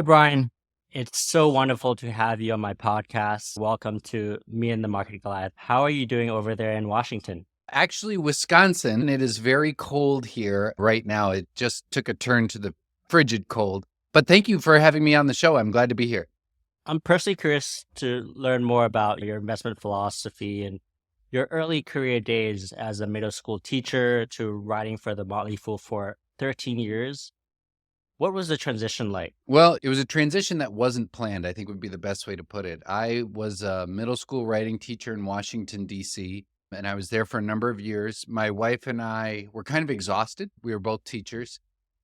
Brian, it's so wonderful to have you on my podcast. Welcome to Me and the Market Glad. How are you doing over there in Washington? Actually, Wisconsin, it is very cold here right now. It just took a turn to the frigid cold. But thank you for having me on the show. I'm glad to be here. I'm personally curious to learn more about your investment philosophy and your early career days as a middle school teacher to writing for the Motley Fool for 13 years. What was the transition like? Well, it was a transition that wasn't planned, I think would be the best way to put it. I was a middle school writing teacher in Washington, D.C., and I was there for a number of years. My wife and I were kind of exhausted. We were both teachers.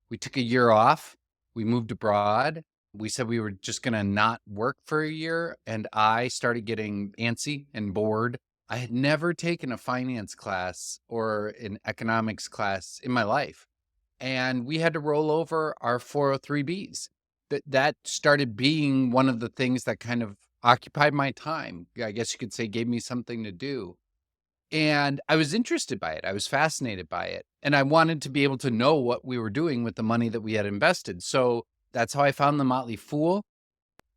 We took a year off. We moved abroad. We said we were just going to not work for a year, and I started getting antsy and bored. I had never taken a finance class or an economics class in my life. And we had to roll over our 403Bs. That started being one of the things that kind of occupied my time. I guess you could say gave me something to do. And I was interested by it. I was fascinated by it. And I wanted to be able to know what we were doing with the money that we had invested. So that's how I found the Motley Fool.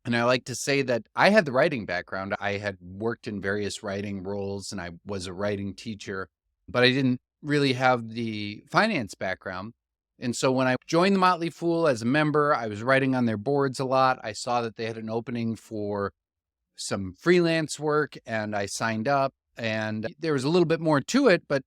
And I like to say that I had the writing background. I had worked in various writing roles and I was a writing teacher, but I didn't really have the finance background. And so when I joined the Motley Fool as a member, I was writing on their boards a lot. I saw that they had an opening for some freelance work and I signed up, and there was a little bit more to it, but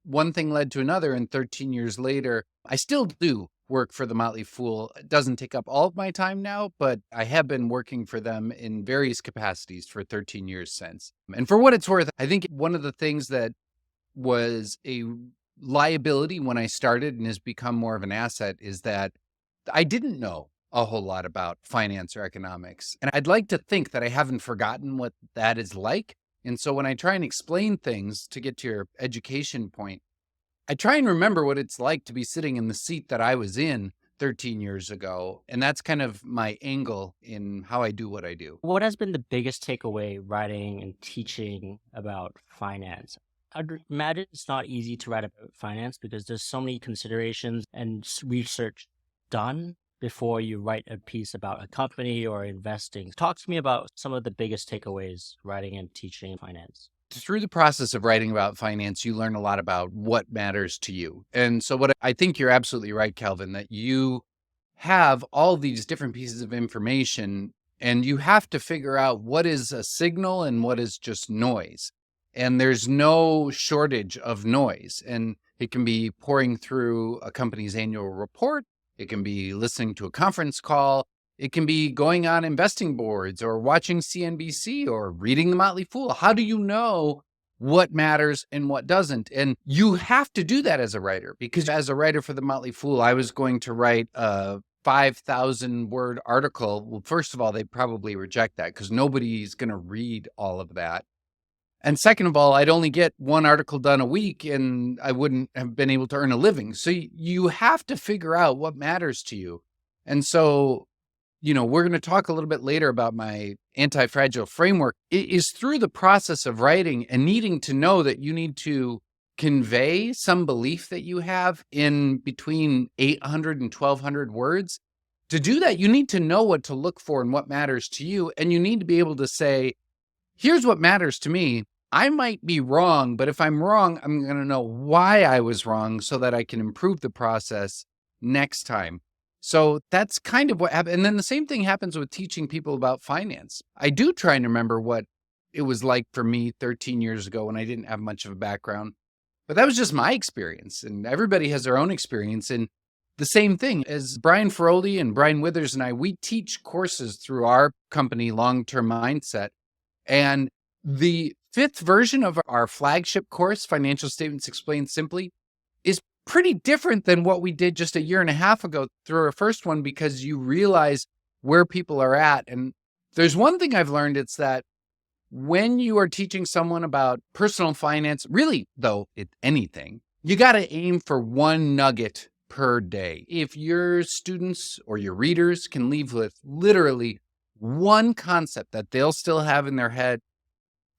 one thing led to another. And 13 years later, I still do work for the Motley Fool. It doesn't take up all of my time now, but I have been working for them in various capacities for 13 years since. And for what it's worth, I think one of the things that was a liability when I started and has become more of an asset is that I didn't know a whole lot about finance or economics. And I'd like to think that I haven't forgotten what that is like. And so when I try and explain things, to get to your education point, I try and remember what it's like to be sitting in the seat that I was in 13 years ago. And that's kind of my angle in how I do what I do. What has been the biggest takeaway writing and teaching about finance? I'd imagine it's not easy to write about finance because there's so many considerations and research done before you write a piece about a company or investing. Talk to me about some of the biggest takeaways writing and teaching finance. Through the process of writing about finance, you learn a lot about what matters to you. And so what I think you're absolutely right, Calvin, that you have all these different pieces of information and you have to figure out what is a signal and what is just noise. And there's no shortage of noise. And it can be pouring through a company's annual report. It can be listening to a conference call. It can be going on investing boards or watching CNBC or reading the Motley Fool. How do you know what matters and what doesn't? And you have to do that as a writer, because as a writer for the Motley Fool, I was going to write a 5,000 word article. Well, first of all, they'd probably reject that because nobody's going to read all of that. And second of all, I'd only get one article done a week and I wouldn't have been able to earn a living. So you have to figure out what matters to you. And so, we're going to talk a little bit later about my anti-fragile framework. It is through the process of writing and needing to know that you need to convey some belief that you have in between 800 and 1,200 words. To do that, you need to know what to look for and what matters to you. And you need to be able to say, here's what matters to me. I might be wrong, but if I'm wrong, I'm going to know why I was wrong so that I can improve the process next time. So that's kind of what happened. And then the same thing happens with teaching people about finance. I do try and remember what it was like for me 13 years ago when I didn't have much of a background, but that was just my experience. And everybody has their own experience. And the same thing as Brian Feroldi and Brian Withers and I, we teach courses through our company, Long-Term Mindset. And the 5th version of our flagship course, Financial Statements Explained Simply, is pretty different than what we did just a year and a half ago through our first one, because you realize where people are at. And there's one thing I've learned, it's that when you are teaching someone about personal finance, really though, anything, you got to aim for one nugget per day. If your students or your readers can leave with literally one concept that they'll still have in their head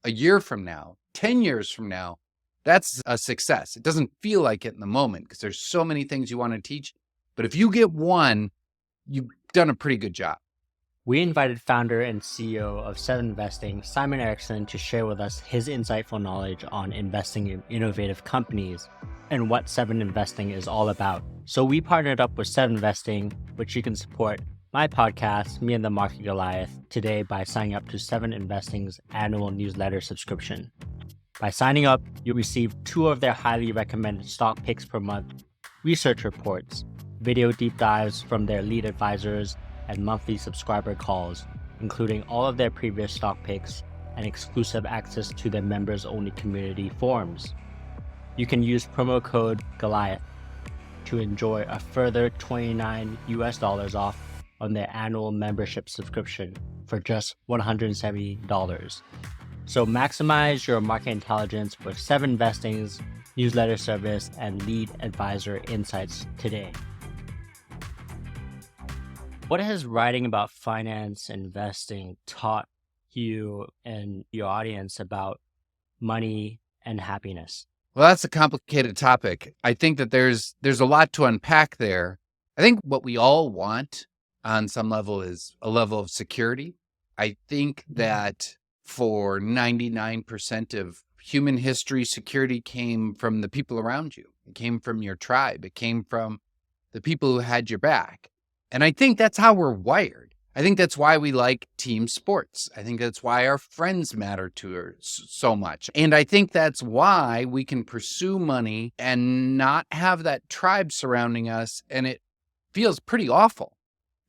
a year from now, 10 years from now, that's a success. It doesn't feel like it in the moment because there's so many things you want to teach. But if you get one, you've done a pretty good job. We invited founder and CEO of Seven Investing, Simon Erickson, to share with us his insightful knowledge on investing in innovative companies and what Seven Investing is all about. So we partnered up with Seven Investing, which you can support my podcast, Me and the Market Goliath, today by signing up to Seven Investing's annual newsletter subscription. By signing up, you'll receive 2 of their highly recommended stock picks per month, research reports, video deep dives from their lead advisors, and monthly subscriber calls, including all of their previous stock picks and exclusive access to their members-only community forums. You can use promo code Goliath to enjoy a further $29 off on their annual membership subscription for just $170. So maximize your market intelligence with Seven Investing's newsletter service and lead advisor insights today. What has writing about finance and investing taught you and your audience about money and happiness? Well, that's a complicated topic. I think that there's a lot to unpack there. I think what we all want on some level is a level of security. I think that for 99% of human history, security came from the people around you. It came from your tribe. It came from the people who had your back. And I think that's how we're wired. I think that's why we like team sports. I think that's why our friends matter to us so much. And I think that's why we can pursue money and not have that tribe surrounding us. And it feels pretty awful.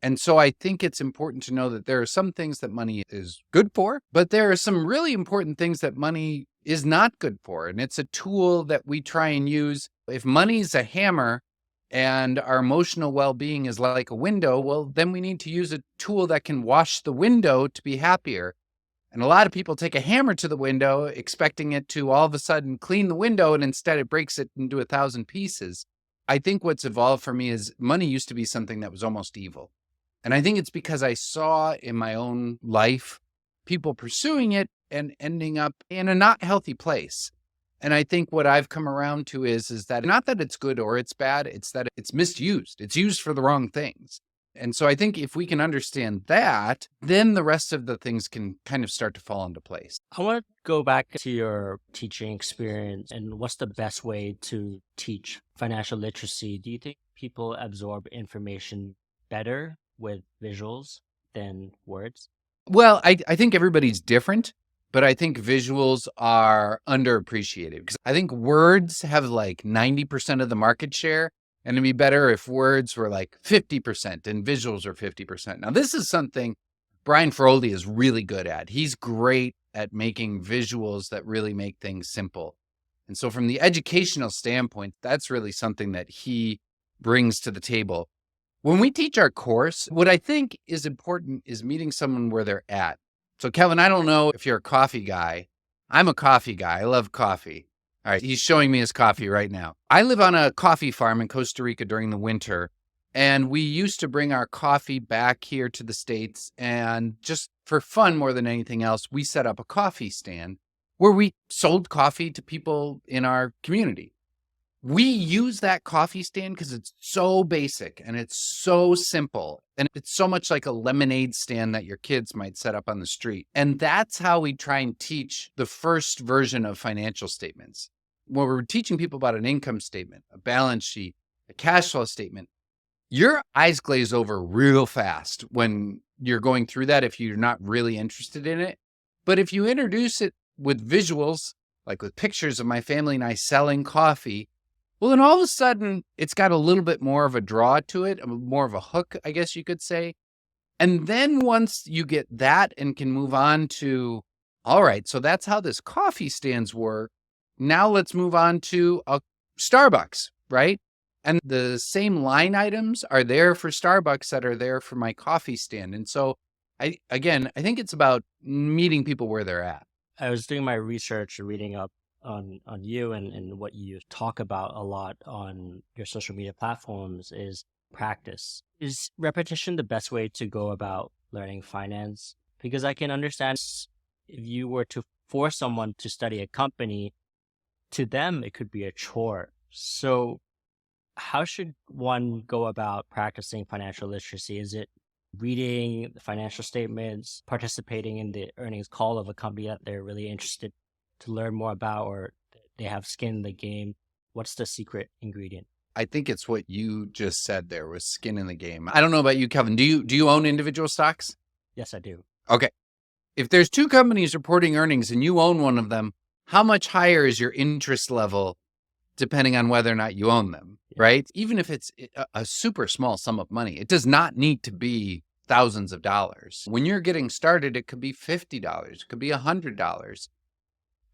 And so I think it's important to know that there are some things that money is good for, but there are some really important things that money is not good for. And it's a tool that we try and use. If money's a hammer, and our emotional well-being is like a window, well, then we need to use a tool that can wash the window to be happier. And a lot of people take a hammer to the window, expecting it to all of a sudden clean the window, and instead it breaks it into 1,000 pieces. I think what's evolved for me is money used to be something that was almost evil. And I think it's because I saw in my own life people pursuing it and ending up in a not healthy place. And I think what I've come around to is that not that it's good or it's bad, it's that it's misused. It's used for the wrong things. And so I think if we can understand that, then the rest of the things can kind of start to fall into place. I want to go back to your teaching experience and what's the best way to teach financial literacy? Do you think people absorb information better with visuals than words? Well, I think everybody's different. But I think visuals are underappreciated because I think words have like 90% of the market share. And it'd be better if words were like 50% and visuals are 50%. Now, this is something Brian Feroldi is really good at. He's great at making visuals that really make things simple. And so from the educational standpoint, that's really something that he brings to the table. When we teach our course, what I think is important is meeting someone where they're at. So, Kevin, I don't know if you're a coffee guy. I'm a coffee guy. I love coffee. All right, he's showing me his coffee right now. I live on a coffee farm in Costa Rica during the winter, and we used to bring our coffee back here to the States, and just for fun more than anything else, we set up a coffee stand where we sold coffee to people in our community. We use that coffee stand because it's so basic and it's so simple. And it's so much like a lemonade stand that your kids might set up on the street. And that's how we try and teach the first version of financial statements. When we're teaching people about an income statement, a balance sheet, a cash flow statement, your eyes glaze over real fast when you're going through that if you're not really interested in it. But if you introduce it with visuals, like with pictures of my family and I selling coffee, well, then all of a sudden, it's got a little bit more of a draw to it, more of a hook, I guess you could say. And then once you get that and can move on to, all right, so that's how this coffee stands work. Now let's move on to a Starbucks, right? And the same line items are there for Starbucks that are there for my coffee stand. And so, I think it's about meeting people where they're at. I was doing my research, reading up on you and what you talk about a lot on your social media platforms is practice. Is repetition the best way to go about learning finance? Because I can understand if you were to force someone to study a company, to them, it could be a chore. So how should one go about practicing financial literacy? Is it reading the financial statements, participating in the earnings call of a company that they're really interested to learn more about, or they have skin in the game? What's the secret ingredient? I think it's what you just said there was skin in the game. I don't know about you, Kelvin. Do you own individual stocks? Yes, I do. Okay. If there's two companies reporting earnings and you own one of them, how much higher is your interest level depending on whether or not you own them, right? Even if it's a super small sum of money, it does not need to be thousands of dollars. When you're getting started, it could be $50, it could be $100.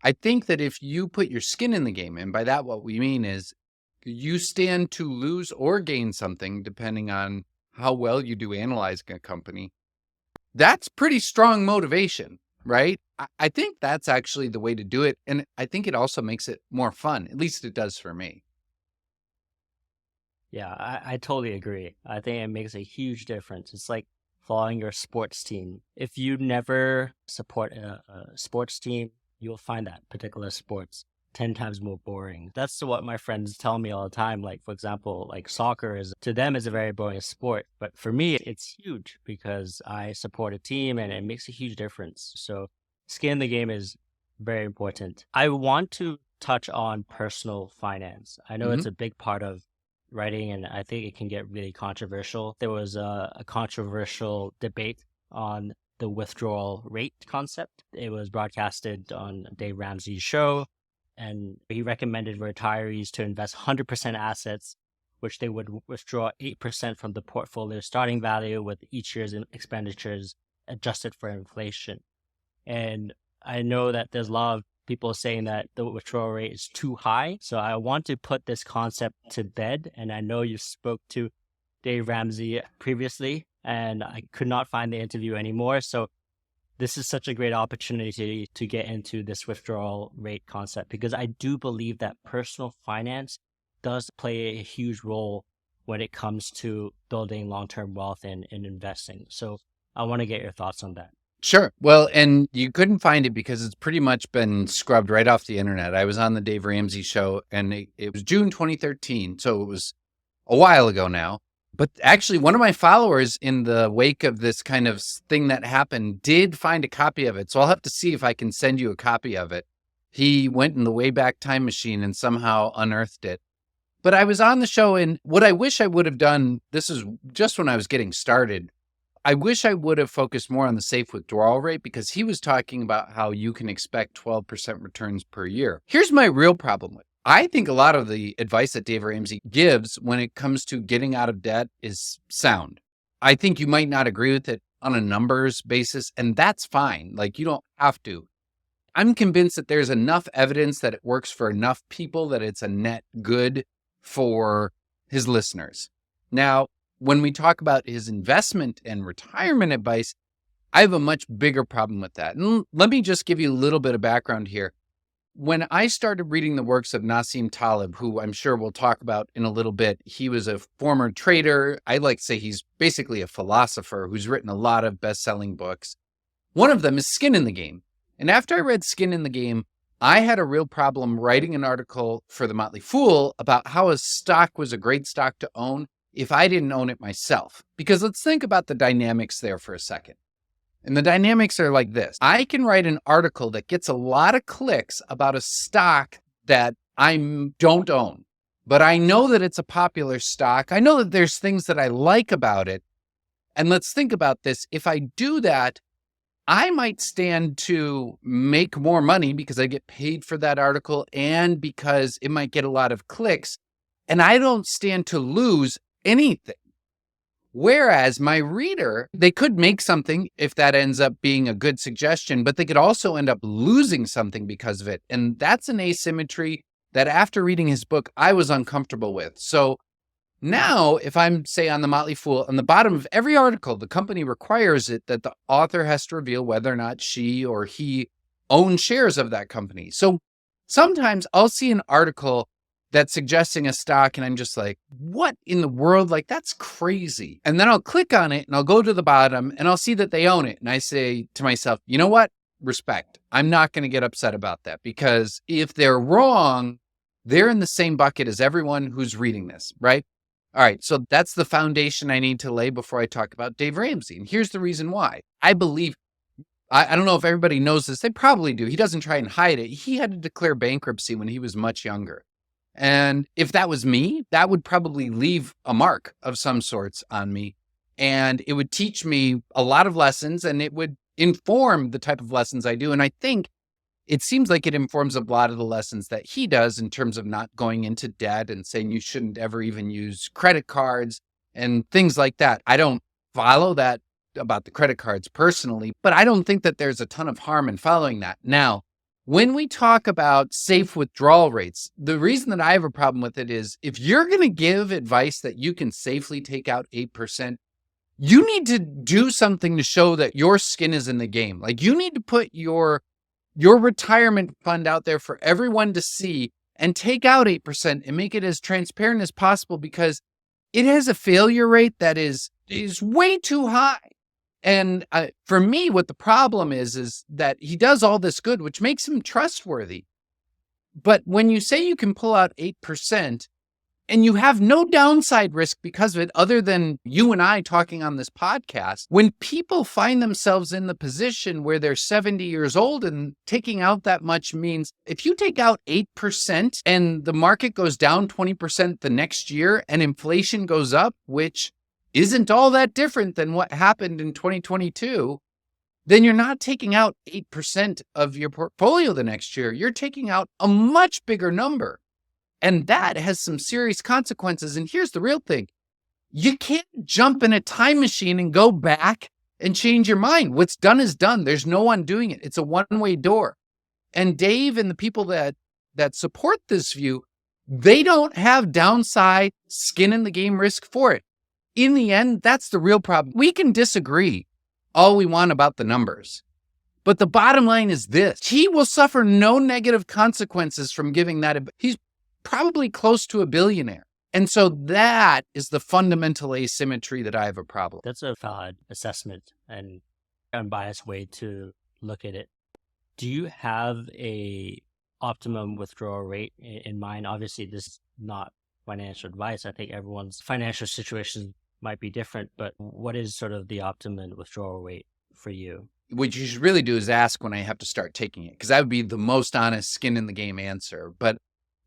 I think that if you put your skin in the game, and by that what we mean is you stand to lose or gain something depending on how well you do analyzing a company, that's pretty strong motivation, right? I think that's actually the way to do it. And I think it also makes it more fun. At least it does for me. Yeah, I totally agree. I think it makes a huge difference. It's like following your sports team. If you never support a sports team, you'll find that particular sports 10 times more boring. That's what my friends tell me all the time. Like, for example, like soccer is to them is a very boring sport, but for me, it's huge because I support a team and it makes a huge difference. So skin in the game is very important. I want to touch on personal finance. I know it's a big part of writing, and I think it can get really controversial. There was a controversial debate on the withdrawal rate concept. It was broadcasted on Dave Ramsey's show, and he recommended retirees to invest 100% assets, which they would withdraw 8% from the portfolio starting value with each year's expenditures adjusted for inflation. And I know that there's a lot of people saying that the withdrawal rate is too high. So I want to put this concept to bed. And I know you spoke to Dave Ramsey previously, and I could not find the interview anymore. So this is such a great opportunity to get into this withdrawal rate concept, because I do believe that personal finance does play a huge role when it comes to building long-term wealth and investing. So I want to get your thoughts on that. Sure. Well, and you couldn't find it because it's pretty much been scrubbed right off the internet. I was on the Dave Ramsey show, and it was June 2013. So it was a while ago now. But actually, one of my followers in the wake of this kind of thing that happened did find a copy of it. So I'll have to see if I can send you a copy of it. He went in the Wayback Time Machine and somehow unearthed it. But I was on the show, and what I wish I would have done, this is just when I was getting started, I wish I would have focused more on the safe withdrawal rate, because he was talking about how you can expect 12% returns per year. Here's my real problem with it. I think a lot of the advice that Dave Ramsey gives when it comes to getting out of debt is sound. I think you might not agree with it on a numbers basis, and that's fine. Like, you don't have to. I'm convinced that there's enough evidence that it works for enough people that it's a net good for his listeners. Now, when we talk about his investment and retirement advice, I have a much bigger problem with that. And let me just give you a little bit of background here. When I started reading the works of Nassim Taleb, who I'm sure we'll talk about in a little bit, he was a former trader. I like to say he's basically a philosopher who's written a lot of best-selling books. One of them is Skin in the Game. And after I read Skin in the Game, I had a real problem writing an article for The Motley Fool about how a stock was a great stock to own if I didn't own it myself. Because let's think about the dynamics there for a second. And the dynamics are like this. I can write an article that gets a lot of clicks about a stock that I don't own, but I know that it's a popular stock. I know that there's things that I like about it. And let's think about this. If I do that, I might stand to make more money because I get paid for that article and because it might get a lot of clicks, and I don't stand to lose anything. Whereas my reader, they could make something if that ends up being a good suggestion, but they could also end up losing something because of it. And that's an asymmetry that after reading his book, I was uncomfortable with. So now if I'm, say, on the Motley Fool, on the bottom of every article, the company requires it that the author has to reveal whether or not she or he owns shares of that company. So sometimes I'll see an article that's suggesting a stock, and I'm just like, what in the world? Like, that's crazy. And then I'll click on it and I'll go to the bottom and I'll see that they own it. And I say to myself, you know what? Respect. I'm not going to get upset about that, because if they're wrong, they're in the same bucket as everyone who's reading this, right? All right, so that's the foundation I need to lay before I talk about Dave Ramsey. And here's the reason why. I believe, I don't know if everybody knows this. They probably do. He doesn't try and hide it. He had to declare bankruptcy when he was much younger. And if that was me, that would probably leave a mark of some sorts on me. And it would teach me a lot of lessons, and it would inform the type of lessons I do. And I think it seems like it informs a lot of the lessons that he does in terms of not going into debt and saying you shouldn't ever even use credit cards and things like that. I don't follow that about the credit cards personally, but I don't think that there's a ton of harm in following that. Now, when we talk about safe withdrawal rates, the reason that I have a problem with it is if you're going to give advice that you can safely take out 8%, you need to do something to show that your skin is in the game. Like you need to put your retirement fund out there for everyone to see and take out 8% and make it as transparent as possible, because it has a failure rate that is way too high. And for me, what the problem is that he does all this good, which makes him trustworthy. But when you say you can pull out 8% and you have no downside risk because of it, other than you and I talking on this podcast, when people find themselves in the position where they're 70 years old and taking out that much means if you take out 8% and the market goes down 20% the next year and inflation goes up, which isn't all that different than what happened in 2022, then you're not taking out 8% of your portfolio the next year. You're taking out a much bigger number. And that has some serious consequences. And here's the real thing. You can't jump in a time machine and go back and change your mind. What's done is done. There's no undoing it. It's a one-way door. And Dave and the people that support this view, they don't have downside skin in the game risk for it. In the end, that's the real problem. We can disagree all we want about the numbers, but the bottom line is this. He will suffer no negative consequences from giving that. He's probably close to a billionaire. And so that is the fundamental asymmetry that I have a problem. That's a valid assessment and unbiased way to look at it. Do you have a optimum withdrawal rate in mind? Obviously, this is not financial advice. I think everyone's financial situation might be different, but what is sort of the optimum withdrawal rate for you? What you should really do is ask when I have to start taking it, because that would be the most honest skin in the game answer. But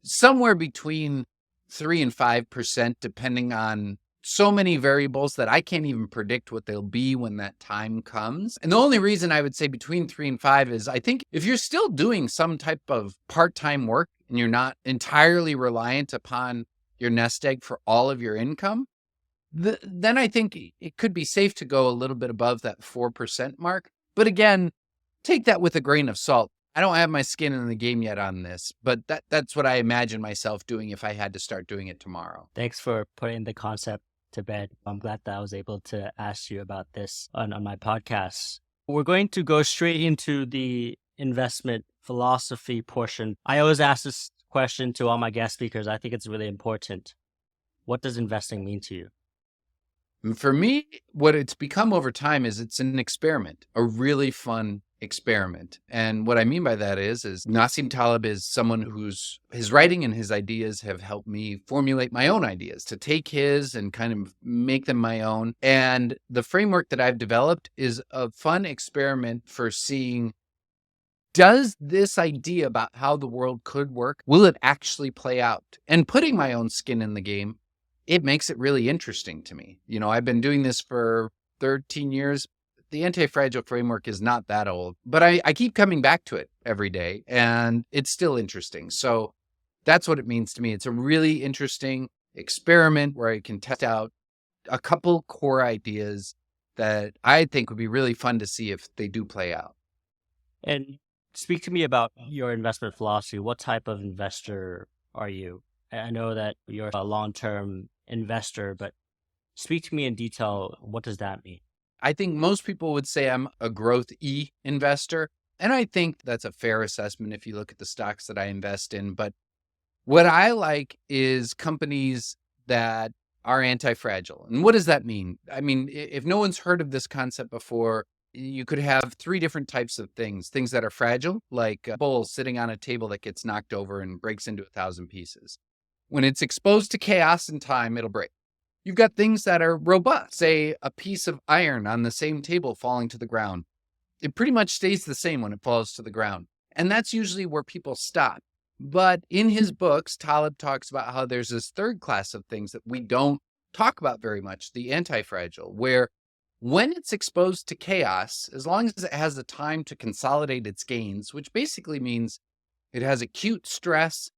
somewhere between 3 and 5%, depending on so many variables that I can't even predict what they'll be when that time comes. And the only reason I would say between 3 and 5 is I think if you're still doing some type of part-time work and you're not entirely reliant upon your nest egg for all of your income, then I think it could be safe to go a little bit above that 4% mark. But again, take that with a grain of salt. I don't have my skin in the game yet on this, but that's what I imagine myself doing if I had to start doing it tomorrow. Thanks for putting the concept to bed. I'm glad that I was able to ask you about this on my podcast. We're going to go straight into the investment philosophy portion. I always ask this question to all my guest speakers. I think it's really important. What does investing mean to you? For me, what it's become over time is it's an experiment, a really fun experiment. And what I mean by that is Nassim Taleb is someone his writing and his ideas have helped me formulate my own ideas, to take his and kind of make them my own. And the framework that I've developed is a fun experiment for seeing, does this idea about how the world could work, will it actually play out? And putting my own skin in the game, it makes it really interesting to me. You know, I've been doing this for 13 years. The Antifragile framework is not that old, but I keep coming back to it every day and it's still interesting. So that's what it means to me. It's a really interesting experiment where I can test out a couple core ideas that I think would be really fun to see if they do play out. And speak to me about your investment philosophy. What type of investor are you? I know that you're a long-term investor, but speak to me in detail. What does that mean? I think most people would say I'm a growth E investor. And I think that's a fair assessment if you look at the stocks that I invest in. But what I like is companies that are anti-fragile. And what does that mean? I mean, if no one's heard of this concept before, you could have 3 different types of things that are fragile, like a bowl sitting on a table that gets knocked over and breaks into 1,000 pieces. When it's exposed to chaos and time, it'll break. You've got things that are robust, say a piece of iron on the same table falling to the ground. It pretty much stays the same when it falls to the ground. And that's usually where people stop. But in his books, Taleb talks about how there's this third class of things that we don't talk about very much, the antifragile, where when it's exposed to chaos, as long as it has the time to consolidate its gains, which basically means it has acute stress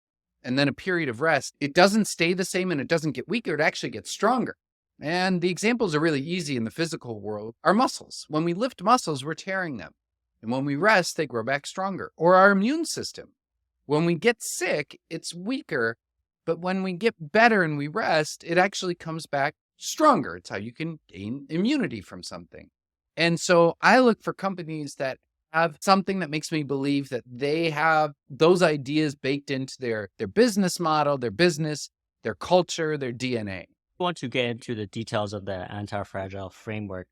and then a period of rest, it doesn't stay the same and it doesn't get weaker, it actually gets stronger. And the examples are really easy in the physical world. Our muscles, when we lift muscles, we're tearing them. And when we rest, they grow back stronger. Or our immune system. When we get sick, it's weaker, but when we get better and we rest, it actually comes back stronger. It's how you can gain immunity from something. And so I look for companies that have something that makes me believe that they have those ideas baked into their business model, their business, their culture, their DNA. I want to get into the details of the anti-fragile framework.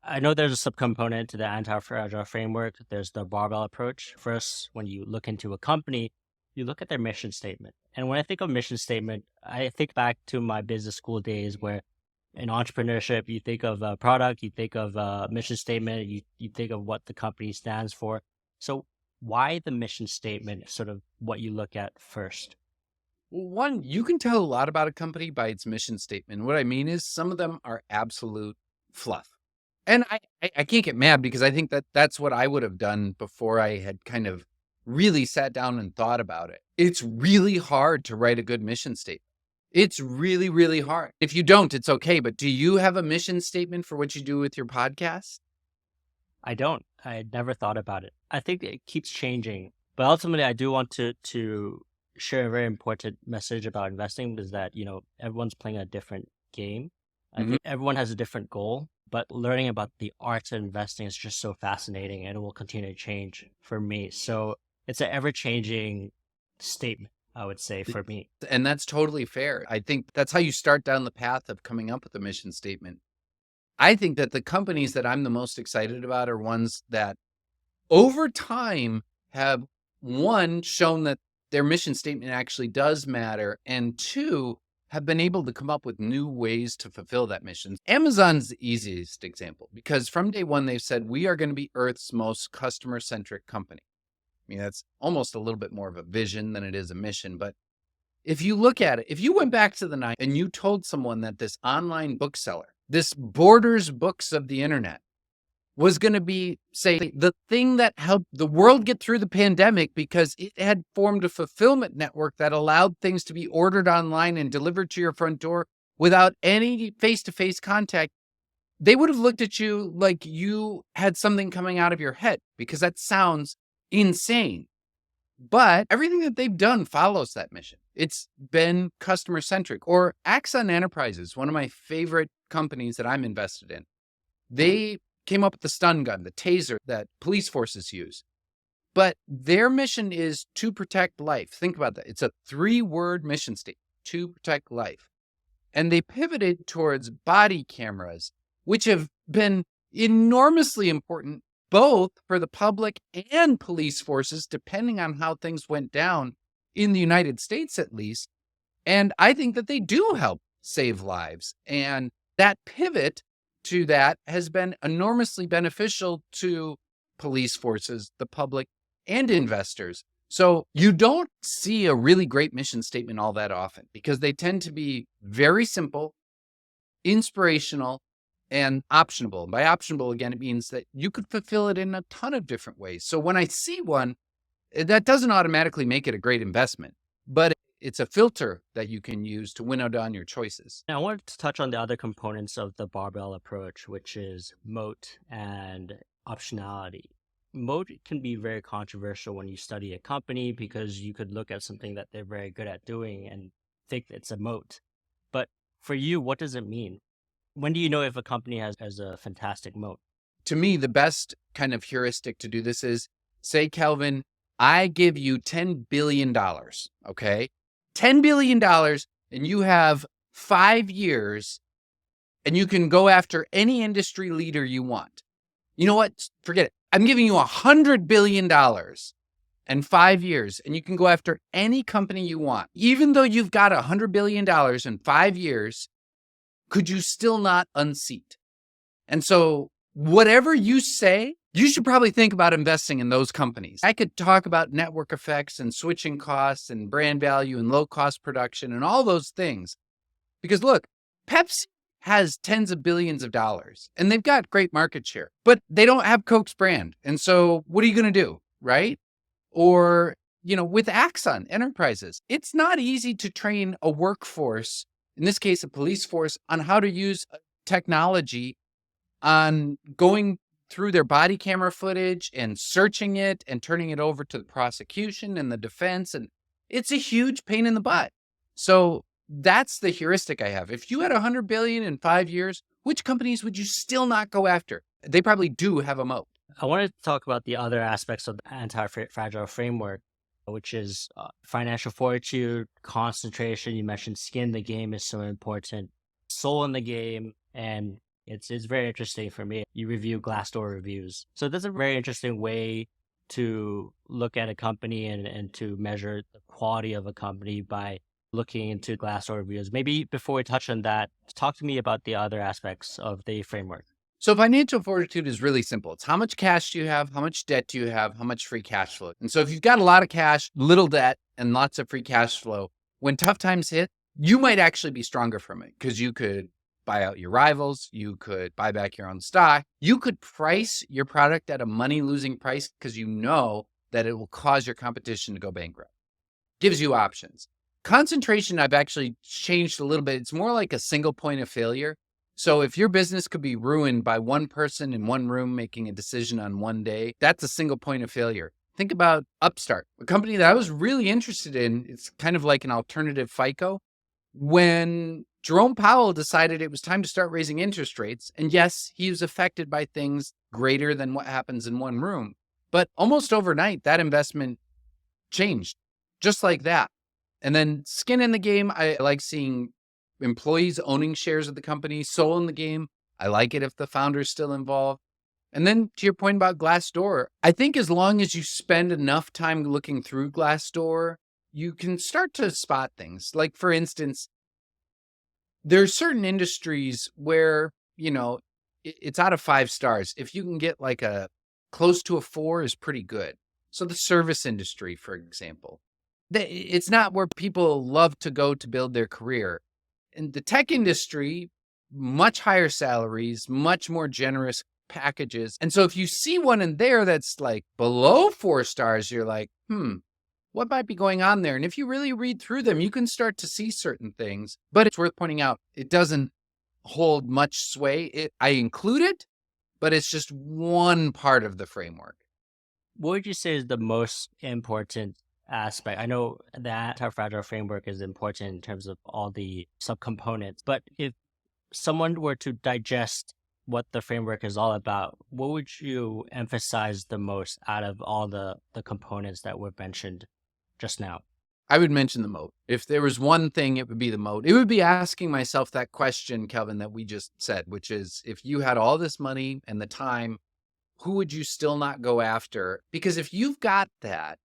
I know there's a subcomponent to the anti-fragile framework. There's the barbell approach. First, when you look into a company, you look at their mission statement. And when I think of mission statement, I think back to my business school days where in entrepreneurship, you think of a product, you think of a mission statement, you think of what the company stands for. So why the mission statement sort of what you look at first? Well, one, you can tell a lot about a company by its mission statement. What I mean is some of them are absolute fluff. And I can't get mad because I think that that's what I would have done before I had kind of really sat down and thought about it. It's really hard to write a good mission statement. It's really, really hard. If you don't, it's okay. But do you have a mission statement for what you do with your podcast? I don't. I had never thought about it. I think it keeps changing. But ultimately, I do want to share a very important message about investing is that, everyone's playing a different game. I think everyone has a different goal, but learning about the art of investing is just so fascinating and it will continue to change for me. So it's an ever-changing statement, I would say, for me. And that's totally fair. I think that's how you start down the path of coming up with a mission statement. I think that the companies that I'm the most excited about are ones that over time have, one, shown that their mission statement actually does matter, and two, have been able to come up with new ways to fulfill that mission. Amazon's the easiest example because from day one, they've said, we are going to be Earth's most customer-centric company. I mean, that's almost a little bit more of a vision than it is a mission. But if you look at it, if you went back to the 90s and you told someone that this online bookseller, this Borders Books of the internet, was going to be, say, the thing that helped the world get through the pandemic because it had formed a fulfillment network that allowed things to be ordered online and delivered to your front door without any face-to-face contact, they would have looked at you like you had something coming out of your head because that sounds insane. But everything that they've done follows that mission. It's been customer-centric. Or Axon Enterprises, one of my favorite companies that I'm invested in. They came up with the stun gun, the taser that police forces use. But their mission is to protect life. Think about that. It's a 3-word mission statement, to protect life. And they pivoted towards body cameras, which have been enormously important both for the public and police forces, depending on how things went down in the United States, at least. And I think that they do help save lives. And that pivot to that has been enormously beneficial to police forces, the public, and investors. So you don't see a really great mission statement all that often because they tend to be very simple, inspirational, and optionable. And by optionable, again, it means that you could fulfill it in a ton of different ways. So when I see one, that doesn't automatically make it a great investment, but it's a filter that you can use to winnow down your choices. Now, I wanted to touch on the other components of the barbell approach, which is moat and optionality. Moat can be very controversial when you study a company because you could look at something that they're very good at doing and think it's a moat. But for you, what does it mean? When do you know if a company has a fantastic moat? To me, the best kind of heuristic to do this is, say, Kelvin, I give you $10 billion, okay? $10 billion, and you have 5 years, and you can go after any industry leader you want. You know what? Forget it. I'm giving you $100 billion and 5 years, and you can go after any company you want. Even though you've got $100 billion in 5 years, could you still not unseat? And so whatever you say, you should probably think about investing in those companies. I could talk about network effects and switching costs and brand value and low cost production and all those things. Because look, Pepsi has tens of billions of dollars and they've got great market share, but they don't have Coke's brand. And so what are you going to do? Right? Or, with Axon Enterprises, it's not easy to train a workforce, in this case, a police force, on how to use technology, on going through their body camera footage and searching it and turning it over to the prosecution and the defense. And it's a huge pain in the butt. So that's the heuristic I have. If you had 100 billion in 5 years, which companies would you still not go after? They probably do have a moat. I wanted to talk about the other aspects of the anti-fragile framework, which is financial fortitude, concentration. You mentioned skin in the game is so important, soul in the game, and it's very interesting for me. You review Glassdoor reviews. So that's a very interesting way to look at a company and to measure the quality of a company by looking into Glassdoor reviews. Maybe before we touch on that, talk to me about the other aspects of the framework. So financial fortitude is really simple. It's how much cash do you have? How much debt do you have? How much free cash flow? And so if you've got a lot of cash, little debt, and lots of free cash flow, when tough times hit, you might actually be stronger from it because you could buy out your rivals. You could buy back your own stock. You could price your product at a money-losing price because you know that it will cause your competition to go bankrupt. Gives you options. Concentration, I've actually changed a little bit. It's more like a single point of failure. So if your business could be ruined by one person in one room making a decision on one day, that's a single point of failure. Think about Upstart, a company that I was really interested in. It's kind of like an alternative FICO. When Jerome Powell decided it was time to start raising interest rates, and yes, he was affected by things greater than what happens in one room, but almost overnight, that investment changed just like that. And then skin in the game, I like seeing employees owning shares of the company, soul in the game. I like it if the founder's still involved. And then to your point about Glassdoor, I think as long as you spend enough time looking through Glassdoor, you can start to spot things. Like, for instance, there are certain industries where, it's out of 5 stars. If you can get like a close to a 4 is pretty good. So the service industry, for example, it's not where people love to go to build their career. In the tech industry, much higher salaries, much more generous packages. And so if you see one in there that's like below 4 stars, you're like, what might be going on there? And if you really read through them, you can start to see certain things. But it's worth pointing out, it doesn't hold much sway. I include it, but it's just one part of the framework. What would you say is the most important aspect? I know the anti-fragile framework is important in terms of all the subcomponents, but if someone were to digest what the framework is all about, what would you emphasize the most out of all the components that were mentioned just now? I would mention the moat. If there was one thing, it would be the moat. It would be asking myself that question, Kelvin, that we just said, which is, if you had all this money and the time, who would you still not go after? Because if you've got that,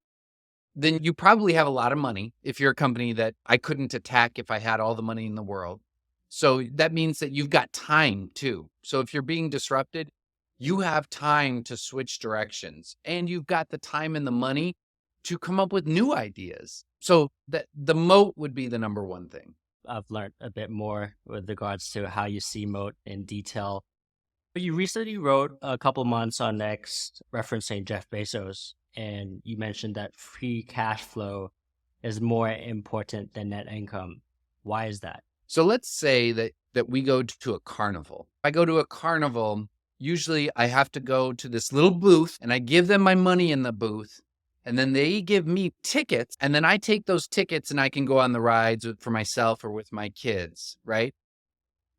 then you probably have a lot of money if you're a company that I couldn't attack if I had all the money in the world. So that means that you've got time too. So if you're being disrupted, you have time to switch directions and you've got the time and the money to come up with new ideas. So that the moat would be the number one thing. I've learned a bit more with regards to how you see moat in detail. But you recently wrote a couple months on X referencing Jeff Bezos, and you mentioned that free cash flow is more important than net income. Why is that? So let's say that we go to a carnival. If I go to a carnival, usually I have to go to this little booth and I give them my money in the booth. And then they give me tickets, and then I take those tickets and I can go on the rides for myself or with my kids, right?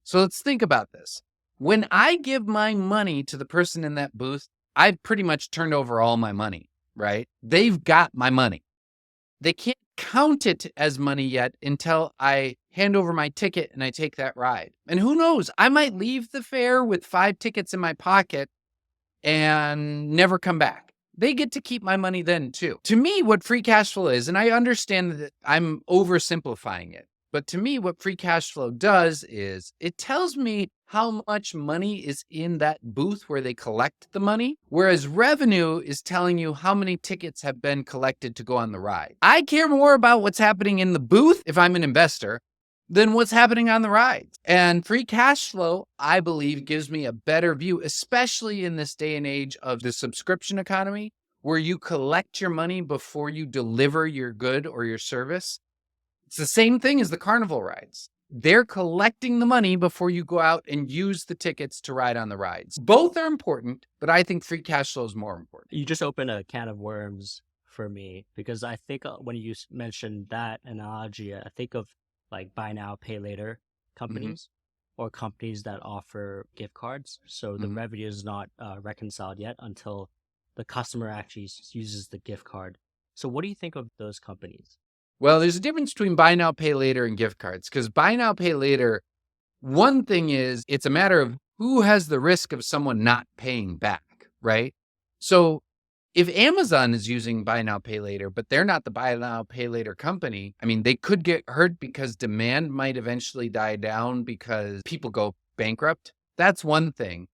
So let's think about this. When I give my money to the person in that booth, I've pretty much turned over all my money, right? They've got my money. They can't count it as money yet until I hand over my ticket and I take that ride. And who knows, I might leave the fair with 5 tickets in my pocket and never come back. They get to keep my money then too. To me, what free cash flow is, and I understand that I'm oversimplifying it, But to me, what free cash flow does is it tells me how much money is in that booth where they collect the money, whereas revenue is telling you how many tickets have been collected to go on the ride. I care more about what's happening in the booth if I'm an investor than what's happening on the rides. And free cash flow, I believe, gives me a better view, especially in this day and age of the subscription economy, where you collect your money before you deliver your good or your service. It's the same thing as the carnival rides. They're collecting the money before you go out and use the tickets to ride on the rides. Both are important, but I think free cash flow is more important. You just opened a can of worms for me, because I think when you mentioned that analogy, I think of like buy now, pay later companies or companies that offer gift cards. So the revenue is not reconciled yet until the customer actually uses the gift card. So what do you think of those companies? Well, there's a difference between buy now, pay later and gift cards, because buy now, pay later, one thing is it's a matter of who has the risk of someone not paying back, right? So if Amazon is using buy now, pay later, but they're not the buy now, pay later company, I mean, they could get hurt because demand might eventually die down because people go bankrupt. That's one thing.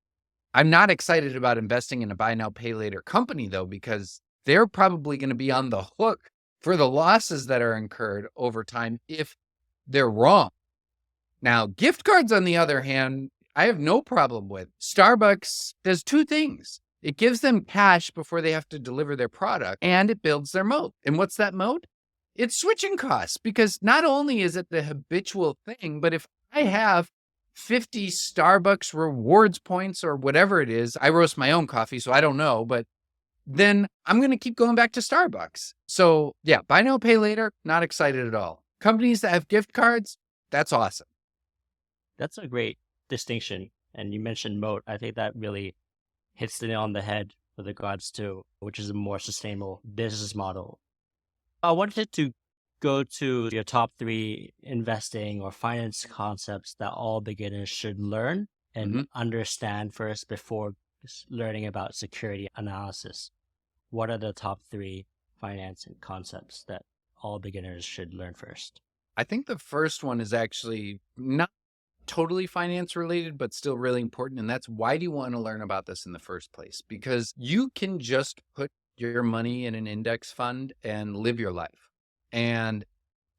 I'm not excited about investing in a buy now, pay later company, though, because they're probably going to be on the hook for the losses that are incurred over time if they're wrong. Now, gift cards, on the other hand, I have no problem with. Starbucks does two things. It gives them cash before they have to deliver their product, and it builds their moat. And what's that moat? It's switching costs, because not only is it the habitual thing, but if I have 50 Starbucks rewards points or whatever it is, I roast my own coffee, so I don't know, but then I'm going to keep going back to Starbucks. So yeah, buy now, pay later, not excited at all. Companies that have gift cards, that's awesome. That's a great distinction. And you mentioned moat. I think that really hits the nail on the head with regards to which is a more sustainable business model. I wanted to go to your top 3 investing or finance concepts that all beginners should learn and understand first before learning about security analysis. What are the top 3 financing concepts that all beginners should learn first? I think the first one is actually not totally finance related, but still really important. And that's, why do you want to learn about this in the first place? Because you can just put your money in an index fund and live your life. And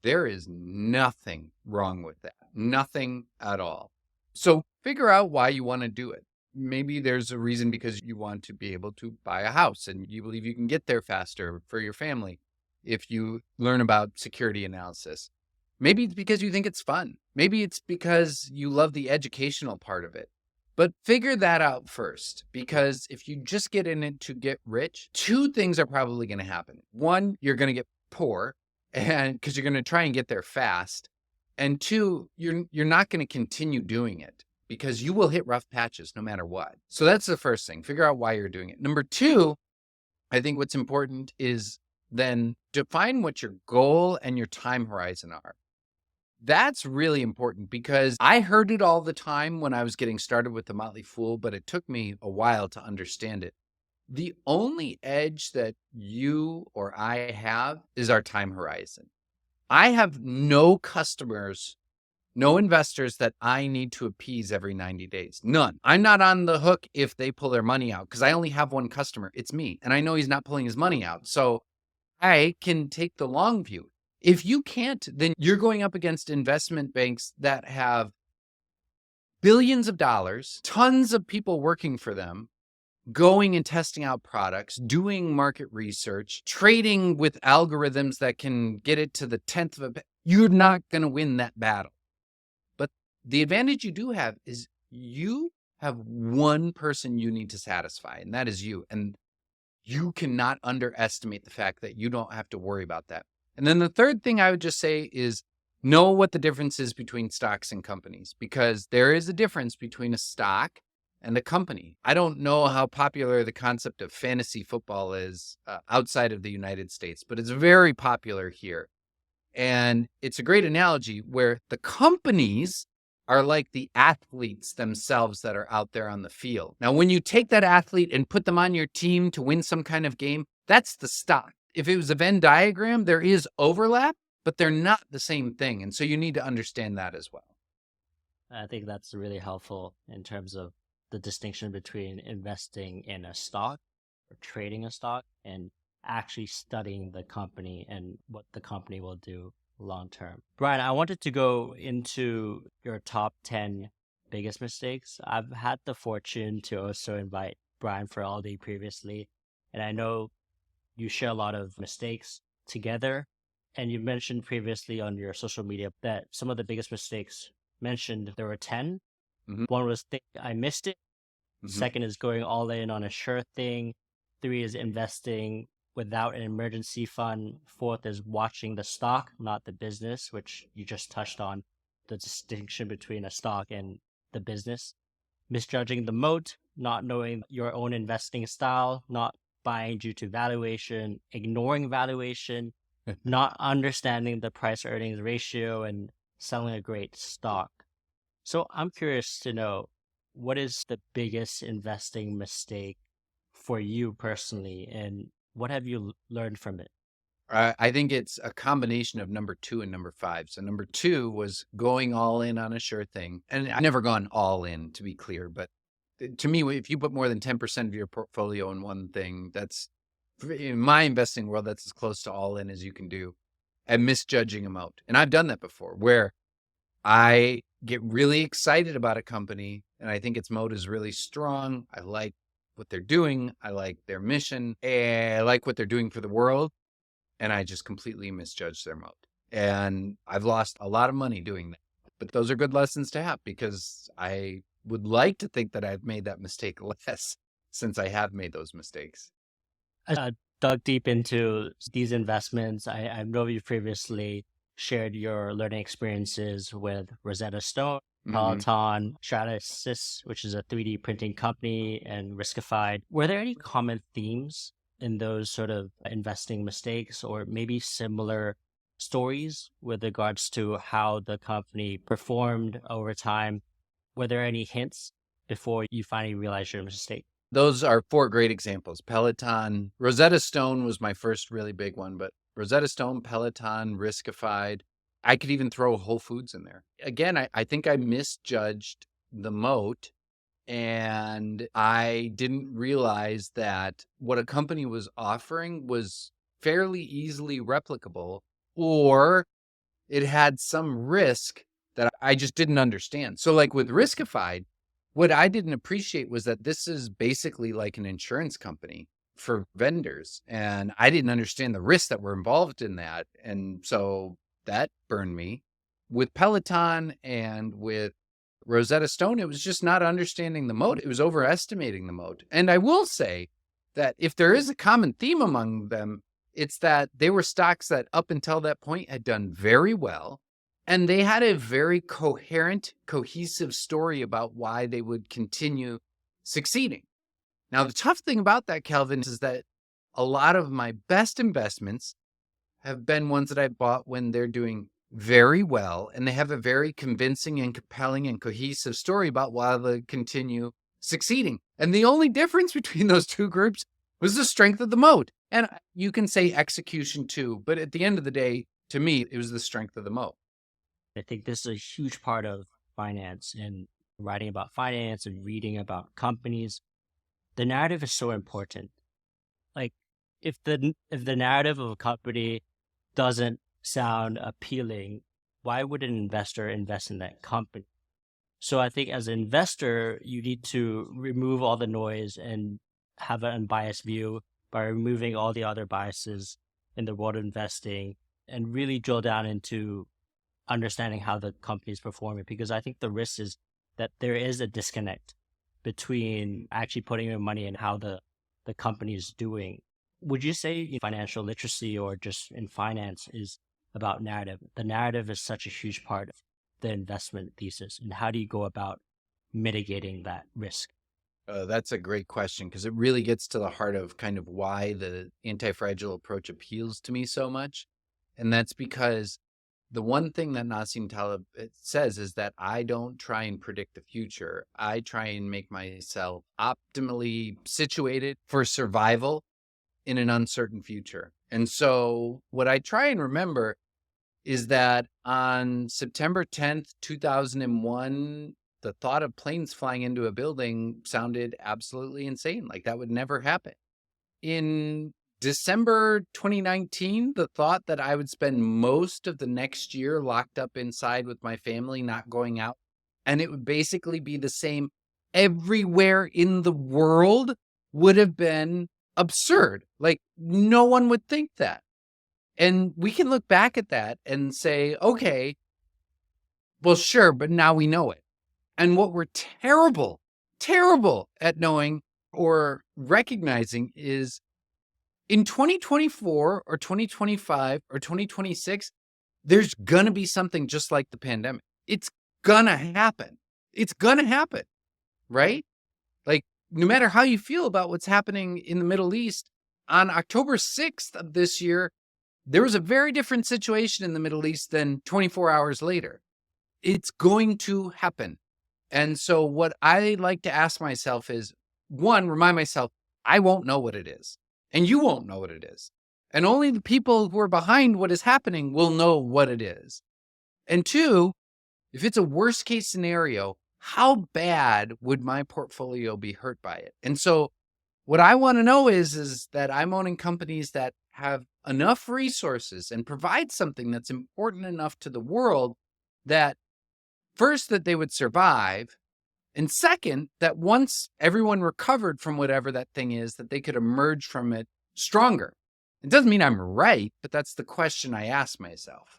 there is nothing wrong with that. Nothing at all. So figure out why you want to do it. Maybe there's a reason because you want to be able to buy a house and you believe you can get there faster for your family if you learn about security analysis. Maybe it's because you think it's fun. Maybe it's because you love the educational part of it. But figure that out first, because if you just get in it to get rich, 2 things are probably going to happen. One, you're going to get poor, and because you're going to try and get there fast. And 2, you're not going to continue doing it, because you will hit rough patches no matter what. So that's the first thing. Figure out why you're doing it. Number 2, I think what's important is then define what your goal and your time horizon are. That's really important, because I heard it all the time when I was getting started with the Motley Fool, but it took me a while to understand it. The only edge that you or I have is our time horizon. I have no customers, no investors that I need to appease every 90 days. None. I'm not on the hook if they pull their money out, because I only have one customer. It's me. And I know he's not pulling his money out. So I can take the long view. If you can't, then you're going up against investment banks that have billions of dollars, tons of people working for them, going and testing out products, doing market research, trading with algorithms that can get it to the 10th of a. You're not going to win that battle. But the advantage you do have is you have one person you need to satisfy, and that is you. And you cannot underestimate the fact that you don't have to worry about that. And then the third thing I would just say is know what the difference is between stocks and companies, because there is a difference between a stock and a company. I don't know how popular the concept of fantasy football is outside of the United States, but it's very popular here. And it's a great analogy where the companies are like the athletes themselves that are out there on the field. Now, when you take that athlete and put them on your team to win some kind of game, that's the stock. If it was a Venn diagram, there is overlap, but they're not the same thing. And so you need to understand that as well. I think that's really helpful in terms of the distinction between investing in a stock or trading a stock and actually studying the company and what the company will do long term. Brian, I wanted to go into your top 10 biggest mistakes. I've had the fortune to also invite Brian Feroldi previously, and I know you share a lot of mistakes together. And you mentioned previously on your social media that some of the biggest mistakes mentioned there were 10. hmm One was think I missed it. hmm Second is going all in on a sure thing. Three is investing without an emergency fund. Fourth is watching the stock, not the business, which you just touched on the distinction between a stock and the business. Misjudging the moat, not knowing your own investing style, not buying due to valuation, ignoring valuation, not understanding the price earnings ratio, and selling a great stock. So I'm curious to know, what is the biggest investing mistake for you personally, and what have you learned from it? I think it's a combination of number 2 and number 5. So number 2 was going all in on a sure thing. And I've never gone all in, to be clear, but to me, if you put more than 10% of your portfolio in one thing, that's in my investing world, that's as close to all in as you can do. And misjudging them out. And I've done that before where I get really excited about a company and I think its moat is really strong. I like what they're doing. I like their mission. And I like what they're doing for the world. And I just completely misjudged their moat. And I've lost a lot of money doing that. But those are good lessons to have because I would like to think that I've made that mistake less since I have made those mistakes. I dug deep into these investments. I know you previously shared your learning experiences with Rosetta Stone, hmm Peloton, Stratasys, which is a 3D printing company, and Riskified. Were there any common themes in those sort of investing mistakes, or maybe similar stories with regards to how the company performed over time? Were there any hints before you finally realized your mistake? Those are 4 great examples. Peloton, Rosetta Stone was my first really big one, but Rosetta Stone, Peloton, Riskified. I could even throw Whole Foods in there. Again, I think I misjudged the moat and I didn't realize that what a company was offering was fairly easily replicable, or it had some risk that I just didn't understand. So like with Riskified, what I didn't appreciate was that this is basically like an insurance company for vendors. And I didn't understand the risks that were involved in that. And so that burned me. With Peloton and with Rosetta Stone, it was just not understanding the moat. It was overestimating the moat. And I will say that if there is a common theme among them, it's that they were stocks that up until that point had done very well. And they had a very coherent, cohesive story about why they would continue succeeding. Now, the tough thing about that, Calvin, is that a lot of my best investments have been ones that I bought when they're doing very well and they have a very convincing and compelling and cohesive story about why they continue succeeding. And the only difference between those two groups was the strength of the moat. And you can say execution too, but at the end of the day, to me, it was the strength of the moat. I think this is a huge part of finance and writing about finance and reading about companies. The narrative is so important. Like if the narrative of a company doesn't sound appealing, why would an investor invest in that company? So I think as an investor, you need to remove all the noise and have an unbiased view by removing all the other biases in the world of investing and really drill down into understanding how the company is performing, because I think the risk is that there is a disconnect between actually putting your money and how the company is doing. Would you say financial literacy or just in finance is about narrative? The narrative is such a huge part of the investment thesis. And how do you go about mitigating that risk? That's a great question because it really gets to the heart of kind of why the anti-fragile approach appeals to me so much. And that's because the one thing that Nassim Taleb says is that I don't try and predict the future. I try and make myself optimally situated for survival in an uncertain future. And so what I try and remember is that on September 10th, 2001, the thought of planes flying into a building sounded absolutely insane. Like that would never happen. In December 2019, the thought that I would spend most of the next year locked up inside with my family, not going out, and it would basically be the same everywhere in the world would have been absurd. Like no one would think that. And we can look back at that and say, okay, well, sure, but now we know it. And what we're terrible at knowing or recognizing is in 2024 or 2025 or 2026, there's going to be something just like the pandemic. It's going to happen. It's going to happen, right? Like, no matter how you feel about what's happening in the Middle East, on October 6th of this year, there was a very different situation in the Middle East than 24 hours later. It's going to happen. And so what I like to ask myself is, one, remind myself, I won't know what it is. And you won't know what it is. And only the people who are behind what is happening will know what it is. And two, if it's a worst case scenario, how bad would my portfolio be hurt by it? And so what I want to know is that I'm owning companies that have enough resources and provide something that's important enough to the world that first, that they would survive. And second, that once everyone recovered from whatever that thing is, that they could emerge from it stronger. It doesn't mean I'm right, but that's the question I ask myself.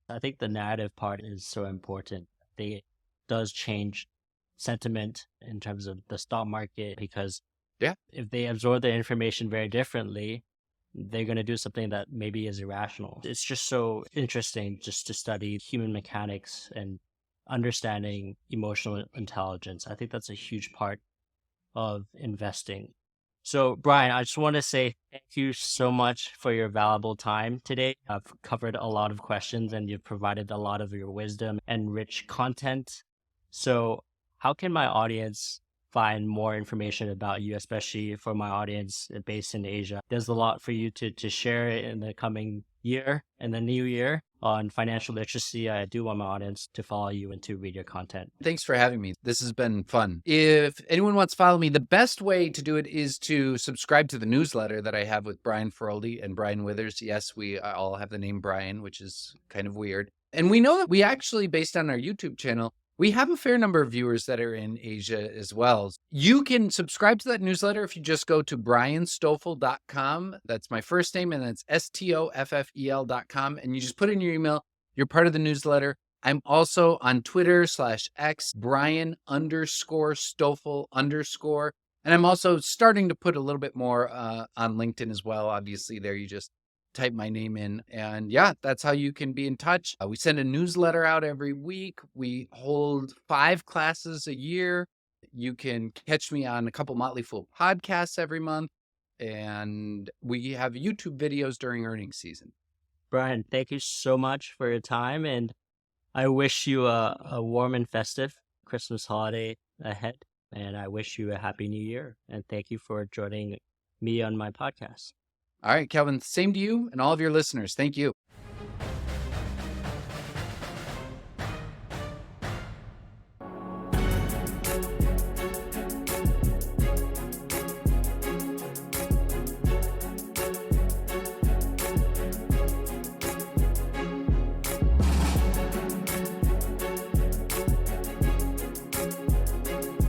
I think the narrative part is so important. It does change sentiment in terms of the stock market because if they absorb the information very differently, they're going to do something that maybe is irrational. It's just so interesting just to study human mechanics and understanding emotional intelligence. I think that's a huge part of investing. So, Brian, I just want to say thank you so much for your valuable time today. I've covered a lot of questions and you've provided a lot of your wisdom and rich content. So, how can my audience find more information about you, especially for my audience based in Asia? There's a lot for you to share in the coming year and the new year on financial literacy. I do want my audience to follow you and to read your content. Thanks for having me. This has been fun. If anyone wants to follow me, the best way to do it is to subscribe to the newsletter that I have with Brian Feroldi and Brian Withers. Yes, we all have the name Brian, which is kind of weird. And we know that we actually, based on our YouTube channel, we have a fair number of viewers that are in Asia as well. You can subscribe to that newsletter if you just go to brianstoffel.com. That's my first name, and that's STOFFEL.com. And you just put in your email. You're part of the newsletter. I'm also on Twitter /X, Brian_Stoffel_. And I'm also starting to put a little bit more on LinkedIn as well. Obviously, there you just type my name in. And yeah, that's how you can be in touch. We send a newsletter out every week. We hold 5 classes a year. You can catch me on a couple Motley Fool podcasts every month. And we have YouTube videos during earnings season. Brian, thank you so much for your time. And I wish you a warm and festive Christmas holiday ahead. And I wish you a happy new year. And thank you for joining me on my podcast. All right, Calvin, same to you and all of your listeners. Thank you.